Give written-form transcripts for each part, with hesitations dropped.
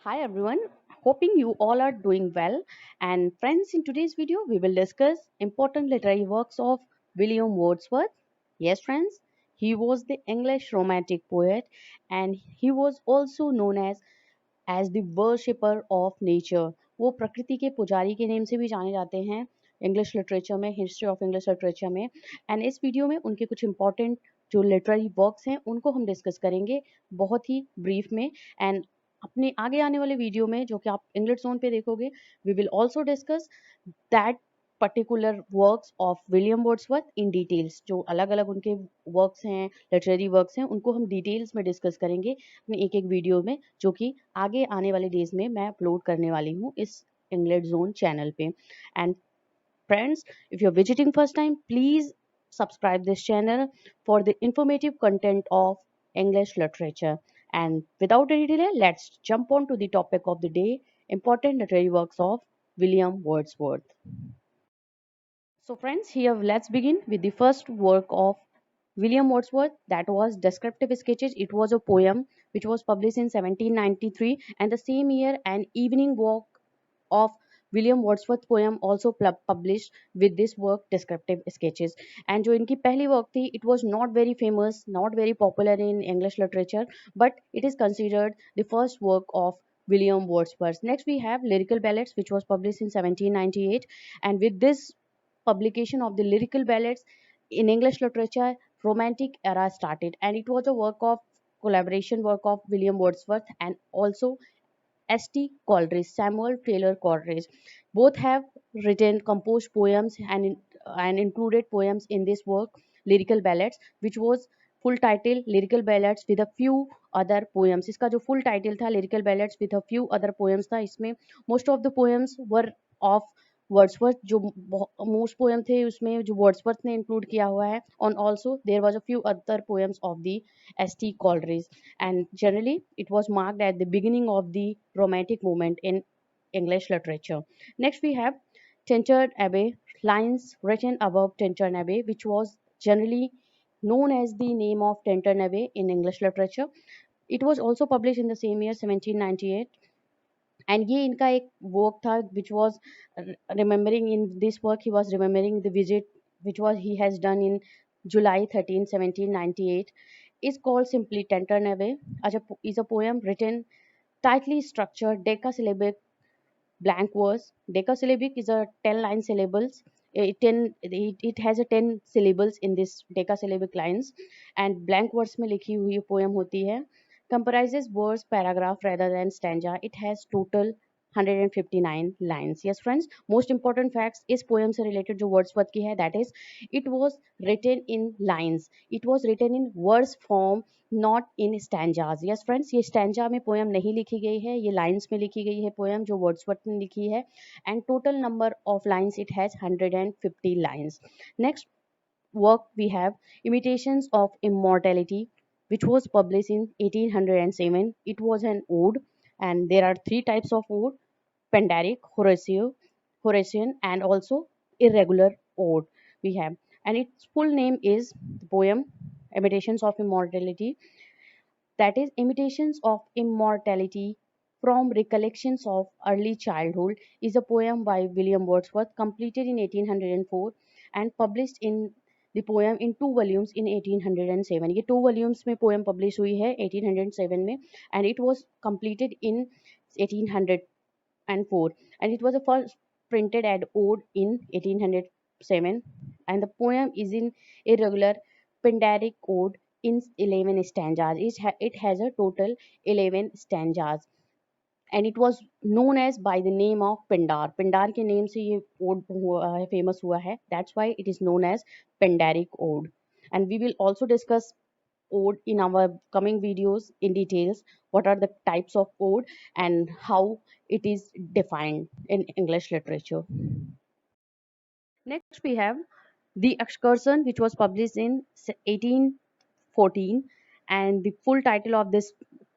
Hi everyone, hoping you all are doing well. And friends, in today's video, we will discuss important literary works of William Wordsworth. Yes, friends, he was the English romantic poet and he was also known as the worshipper of nature. वो प्रकृति के पुजारी के name से भी जाने जाते हैं इंग्लिश लिटरेचर में, हिस्ट्री ऑफ इंग्लिश लिटरेचर में। एंड इस वीडियो में उनके कुछ इंपॉर्टेंट जो लिटरेरी वर्क्स हैं उनको हम डिस्कस करेंगे बहुत ही ब्रीफ में। एंड अपने आगे आने वाले वीडियो में जो कि आप इंग्लिश जोन पे देखोगे, we will also discuss that particular works of William Wordsworth in details. जो अलग अलग उनके वर्क्स हैं, लिटरेरी वर्क्स हैं, उनको हम डिटेल्स में डिस्कस करेंगे अपने एक एक वीडियो में, जो कि आगे आने वाले डेज में मैं अपलोड करने वाली हूँ इस इंग्लिश जोन चैनल पे। And friends, if you're visiting first time, please subscribe this channel for the informative content of English literature. And without any delay, let's jump on to the topic of the day, important literary works of William Wordsworth. So friends, here let's begin with the first work of William Wordsworth, that was Descriptive Sketches. It was a poem which was published in 1793, and the same year an evening walk of William Wordsworth poem also published with this work Descriptive Sketches. And जो इनकी पहली work थी, it was not very famous, not very popular in English literature, but it is considered the first work of William Wordsworth. Next we have Lyrical Ballads, which was published in 1798, and with this publication of the Lyrical Ballads in English literature, romantic era started, and it was a work of collaboration work of William Wordsworth and also S.T. Coleridge, Samuel Taylor Coleridge. Both have written composed poems and included poems in this work, Lyrical Ballads, which was full title Lyrical Ballads with a few other poems. इसका जो full title था Lyrical Ballads with a few other poems था, इसमें most of the poems were of Wordsworth. जो most poem थे उसमें जो Wordsworth ने इंक्लूड किया हुआ है, और also there was a few other poems of the S T. Coleridge, and generally it was marked at the beginning of the romantic movement in English literature. Next we have Tintern Abbey, lines written above Tintern Abbey, which was generally known as the name of Tintern Abbey in English literature. It was also published in the same year 1798, and ये इनका एक work था which was remembering, in this work he was remembering the visit which was he has done in July 13, 1798, is called simply Tanternaway. Is a poem written tightly structured decasyllabic blank verse. Decasyllabic is a 10 line syllables. It has a 10 syllables in this decasyllabic lines, and blank verse में लिखी हुई poem होती है. Comprises verse, paragraph rather than stanza. It has total 159 lines. Yes friends, most important facts इस poem से related जो Wordsworth की है, that is it was written in lines. It was written in verse form, not in stanzas. Yes friends, ये stanza में poem नहीं लिखी गई है, ये लाइन्स में लिखी गई है पोएम जो वर्ड्सवर्थ ने लिखी है, and total number of lines it has 150 lines. Next work we have Imitations of Immortality, which was published in 1807. It was an ode, and there are three types of ode: Pandaric, Horatian, and also irregular ode we have. And its full name is the poem Imitations of Immortality, that is Imitations of Immortality from Recollections of Early Childhood, is a poem by William Wordsworth, completed in 1804 and published in the poem in two volumes in 1807. ये two volumes में poem publish हुई है 1807 में, and it was completed in 1804, and it was the first printed ad ode in 1807, and the poem is in irregular Pindaric ode in 11 stanzas. It has a total 11 stanzas, and it was known as by the name of Pindar. Pindar के name से ये ode हुआ है, famous हुआ है. That's why it is known as Pindaric ode. And we will also discuss ode in our coming videos in details. What are the types of ode and how it is defined in English literature. Next we have The Excursion, which was published in 1814, and the full title of this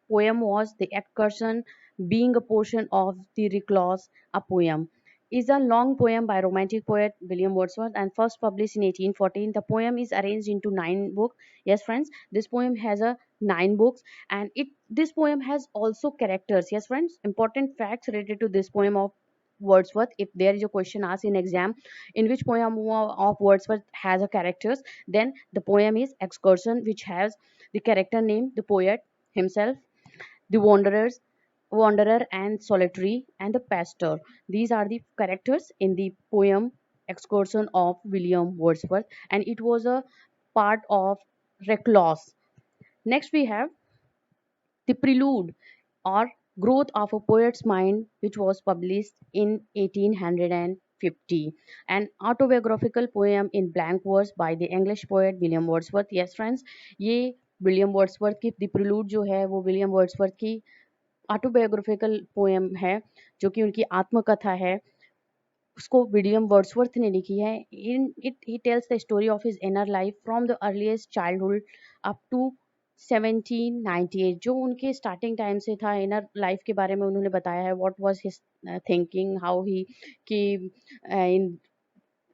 poem was The Excursion, being a portion of the Recluse, a poem. is a long poem by romantic poet William Wordsworth and first published in 1814. The poem is arranged into nine books. Yes, friends, this poem has a nine books, and it this poem has also characters. Yes, friends, important facts related to this poem of Wordsworth. If there is a question asked in exam, in which poem of Wordsworth has a characters, then the poem is Excursion, which has the character name the poet himself, the wanderer and solitary, and the pastor. These are the characters in the poem Excursion of William Wordsworth, and it was a part of Recluse. Next, we have the Prelude or Growth of a Poet's Mind, which was published in 1850. An autobiographical poem in blank verse by the English poet William Wordsworth. Yes, friends, ये William Wordsworth की the prelude जो है वो William Wordsworth की autobiographical poem है, जो कि उनकी आत्मकथा है। उसको विलियम वर्ड्सवर्थ ने लिखी है। In it he tells the story of his inner life from the earliest childhood up to 1798, जो उनके स्टार्टिंग टाइम से था इनर लाइफ के बारे में उन्होंने बताया है। What was his thinking, how he की in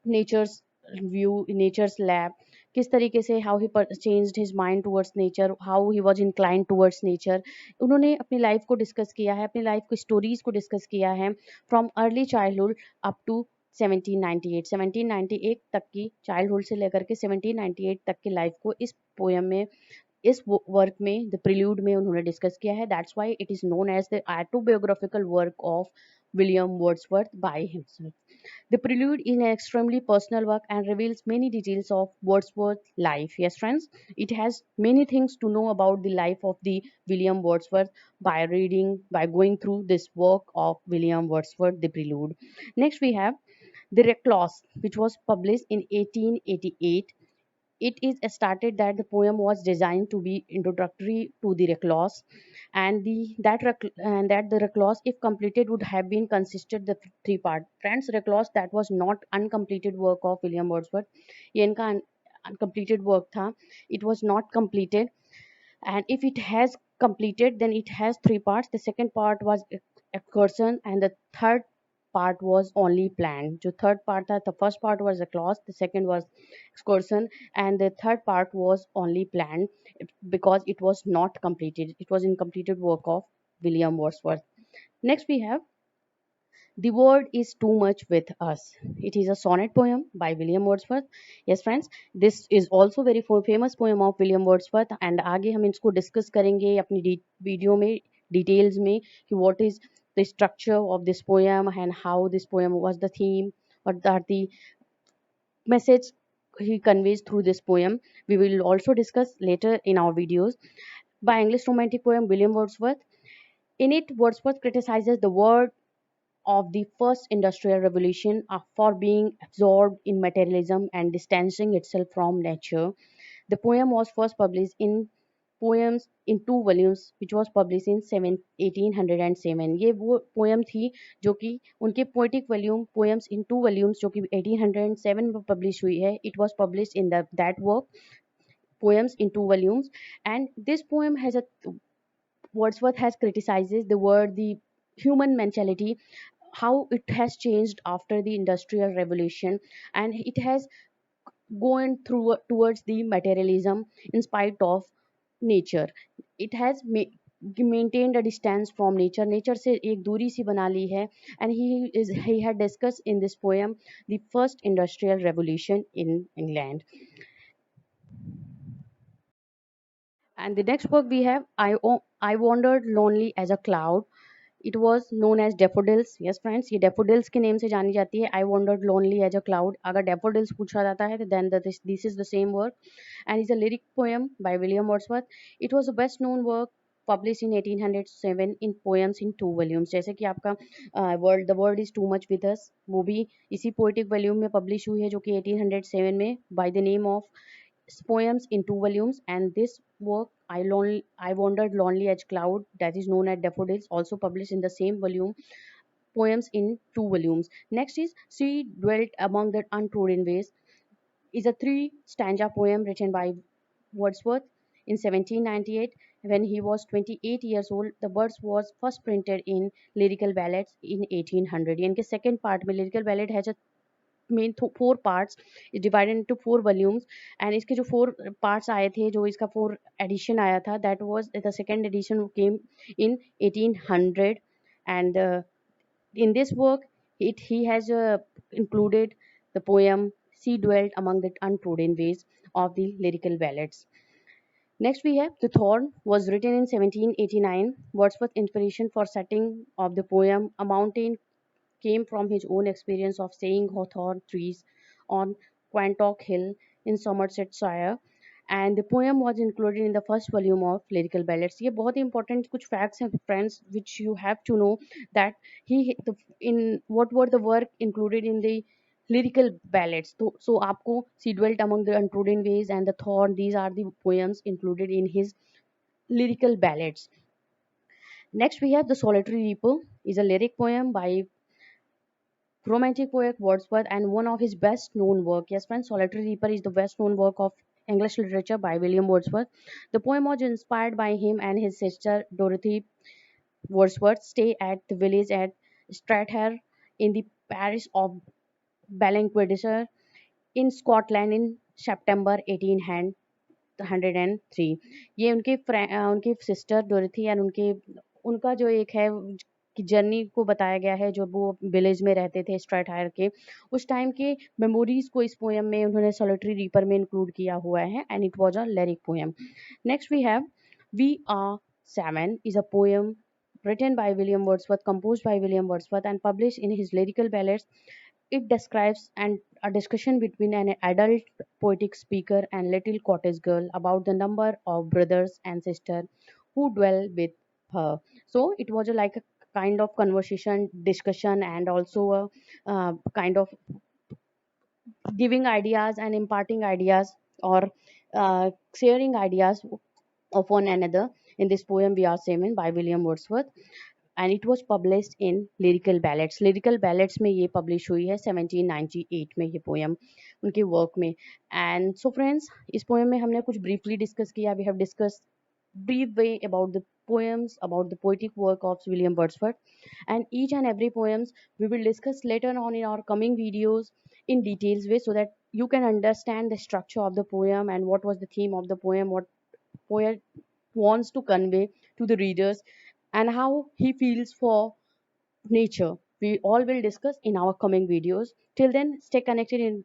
nature's view, nature's lab, किस तरीके से how he changed his mind towards nature, how he was inclined towards nature. उन्होंने अपनी लाइफ को डिस्कस किया है, अपनी लाइफ की स्टोरीज को डिस्कस किया है from early childhood up to 1798। 1798 तक की चाइल्डहुड से लेकर के 1798 तक की लाइफ को इस पोएम में, इस वर्क में द प्रिल्यूड में उन्होंने डिस्कस किया है। That's why it is known as the autobiographical work of William Wordsworth by himself. The Prelude is an extremely personal work and reveals many details of Wordsworth's life. Yes, friends, it has many things to know about the life of the William Wordsworth by reading, by going through this work of William Wordsworth, The Prelude. Next, we have The Recluse, which was published in 1888. It is stated that the poem was designed to be introductory to the Recluse, and that the Recluse, if completed, would have been consisted the three part. Friends, Recluse that was not uncompleted work of William Wordsworth. ये इनका uncompleted work था. It was not completed, and if it has completed, then it has three parts. The second part was excursion, and the third part was only planned. जो third part था, the first part was a clause, the second was excursion, and the third part was only planned because it was not completed. It was incompleted work of William Wordsworth. Next we have The Word is Too Much with Us. It is a sonnet poem by William Wordsworth. Yes, friends, this is also very famous poem of William Wordsworth, and आगे हम इसको discuss करेंगे अपनी video में details में कि what is the structure of this poem and how this poem was the theme, what are the message he conveys through this poem. We will also discuss later in our videos. By English romantic poem William Wordsworth. In it, Wordsworth criticizes the word of the first industrial revolution for being absorbed in materialism and distancing itself from nature. The poem was first published in poems in two volumes, which was published in 1807. ये वो poem थी जो कि उनके poetic volume poems in two volumes जो कि 1807 में publish हुई है. It was published in that work, poems in two volumes, and this poem has a Wordsworth has criticizes the word, the human mentality, how it has changed after the industrial revolution, and it has gone through towards the materialism in spite of nature. It has maintained a distance from nature से एक दूरी सी बना ली है. And he had discussed in this poem the first industrial revolution in England. And the next book we have I Wandered Lonely as a Cloud. It was known as Daffodils. Yes friends, ये daffodils के name से जानी जाती है. I Wandered Lonely as a Cloud. अगर daffodils पूछा जाता है तो then this is the same work, and it's a lyric poem by William Wordsworth. It was the best known work published in 1807 in poems in two volumes. जैसे कि आपका the word is too much with us, वो भी इसी poetic volume में publish हुई है जो कि 1807 में by the name of poems in two volumes. And this work I Wandered Lonely as Cloud, that is known as Daffodils, also published in the same volume, poems in two volumes. Next is She Dwelt Among the Untrodden Ways, is a three stanza poem written by Wordsworth in 1798. when he was 28 years old, the birds was first printed in lyrical ballads in 1800. यानी कि second part में lyrical ballad has a main four parts divided into four volumes and इसके जो four parts आए थे, जो इसका four addition आया था, that was the second edition came in 1800 and in this work he has included the poem Sea Dwelt Among the Untrodden Ways of the lyrical ballads. Next we have The Thorn was written in 1789. Wordsworth's inspiration for setting of the poem A Mountain came from his own experience of seeing hawthorn trees on Quantock Hill in Somersetshire, and the poem was included in the first volume of lyrical ballads. ये बहुत ही important कुछ facts हैं friends which you have to know that in what were the work included in the lyrical ballads. So आपको She Dwelt Among the Untrodden Ways and The Thorn, these are the poems included in his lyrical ballads. Next we have The Solitary Reaper is a lyric poem by romantic poet Wordsworth and one of his best known work. Yes, friends, Solitary Reaper is the best known work of English literature by William Wordsworth. The poem was inspired by him and his sister Dorothy Wordsworth stay at the village at Strathare in the parish of Ballinquidishire in Scotland in September 1803. ये उनके sister डोरथी and उनका जो एक है कि journey को बताया गया है, जो वो विलेज में रहते थे स्ट्रैटहायर के उस टाइम के मेमोरीज को इस पोएम में उन्होंने सॉलिटरी रीपर में इंक्लूड किया हुआ है and it was a lyric poem. Next we have we are seven is a poem written by William Wordsworth, composed by William Wordsworth, and published in his lyrical ballads. It describes a discussion between an adult poetic speaker and little cottage girl about the number of brothers and sisters who dwell with her. So it was like a kind of conversation, discussion, and also a kind of giving ideas and imparting ideas or sharing ideas of one another in this poem We Are Seven by William Wordsworth. And it was published in lyrical ballads में ये publish हुई है 1798 में ये poem उनके work में. And so friends, इस poem में हमने कुछ ब्रीफली डिस्कस किया. We have discuss brief way about the poems, about the poetic work of William Wordsworth, and each and every poems we will discuss later on in our coming videos in details way, so that you can understand the structure of the poem and what was the theme of the poem, what poet wants to convey to the readers, and how he feels for nature. We all will discuss in our coming videos. Till then, stay connected in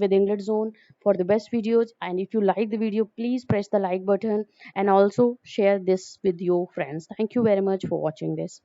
with English Zone for the best videos. And if you like the video, please press the like button and also share this with your friends. Thank you very much for watching this.